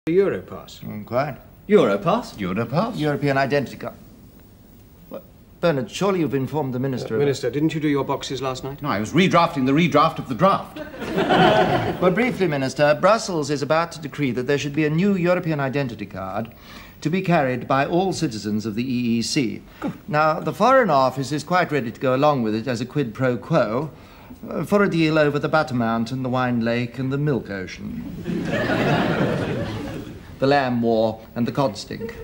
Europass. Quite. Europass? Europass? European identity card. What? Bernard, surely you've informed the Minister. Minister, didn't you do your boxes last night? No, I was redrafting the redraft of the draft. Well, briefly, Minister, Brussels is about to decree that there should be a new European identity card to be carried by all citizens of the EEC. Now, the Foreign Office is quite ready to go along with it as a quid pro quo for a deal over the Butter Mountain, the Wine Lake, and the Milk Ocean. The Lamb War and the Cod Stink.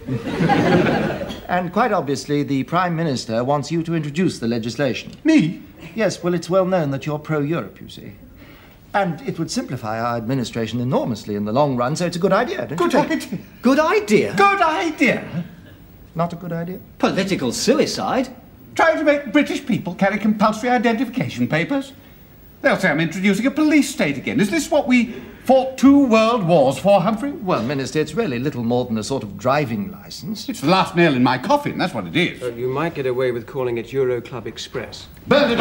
And quite obviously, the Prime Minister wants you to introduce the legislation. Me? Yes, well, it's well known that you're pro-Europe, you see. And it would simplify our administration enormously in the long run, so it's a good idea, don't you think? Good idea? Good idea? Not a good idea? Political suicide? Trying to make British people carry compulsory identification papers? They'll say I'm introducing a police state again. Is this what we fought 2 world wars for, Humphrey? Well, Minister, it's really little more than a sort of driving licence. It's the last nail in my coffin, that's what it is. You might get away with calling it Euro Club Express. Bernard,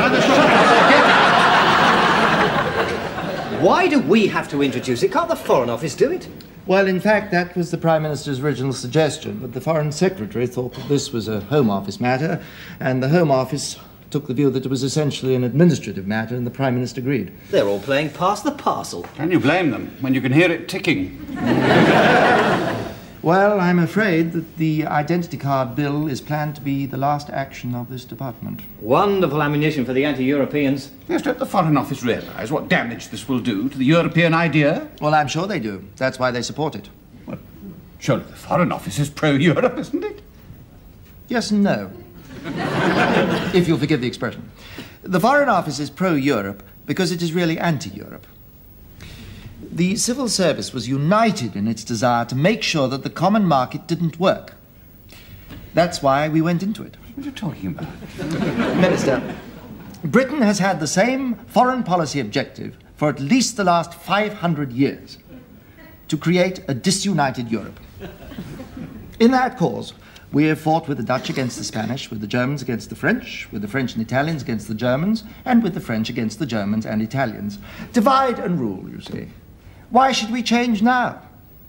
Why do we have to introduce it? Can't the Foreign Office do it? Well, in fact, that was the Prime Minister's original suggestion, but the Foreign Secretary thought that this was a Home Office matter, and the Home Office took the view that it was essentially an administrative matter, and the Prime Minister agreed. They're all playing pass the parcel. Can you blame them when you can hear it ticking? Well, I'm afraid that the identity card bill is planned to be the last action of this department. Wonderful ammunition for the anti-Europeans. Yes, don't the Foreign Office realise what damage this will do to the European idea? Well, I'm sure they do. That's why they support it. Well, surely the Foreign Office is pro-Europe, isn't it? Yes and no. If you'll forgive the expression. The Foreign Office is pro-Europe because it is really anti-Europe. The civil service was united in its desire to make sure that the common market didn't work. That's why we went into it. What are you talking about? Minister, Britain has had the same foreign policy objective for at least the last 500 years, to create a disunited Europe. In that cause, we have fought with the Dutch against the Spanish, with the Germans against the French, with the French and Italians against the Germans, and with the French against the Germans and Italians. Divide and rule, you see. Why should we change now,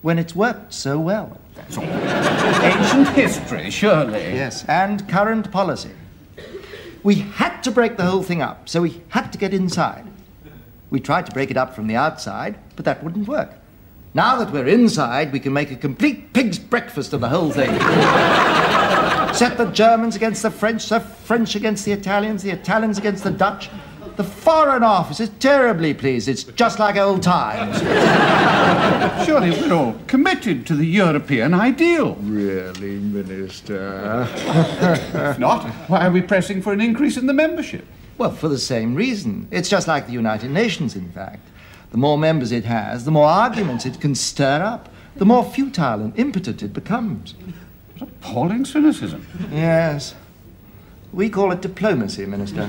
when it's worked so well? That's all. Ancient history, surely. Yes, and current policy. We had to break the whole thing up, so we had to get inside. We tried to break it up from the outside, but that wouldn't work. Now that we're inside, we can make a complete pig's breakfast of the whole thing. Set the Germans against the French against the Italians against the Dutch. The Foreign Office is terribly pleased. It's just like old times. Surely we're all committed to the European ideal. Really, Minister? If not, why are we pressing for an increase in the membership? Well, for the same reason. It's just like the United Nations, in fact. The more members it has, the more arguments it can stir up, the more futile and impotent it becomes. What appalling cynicism. Yes. We call it diplomacy, Minister.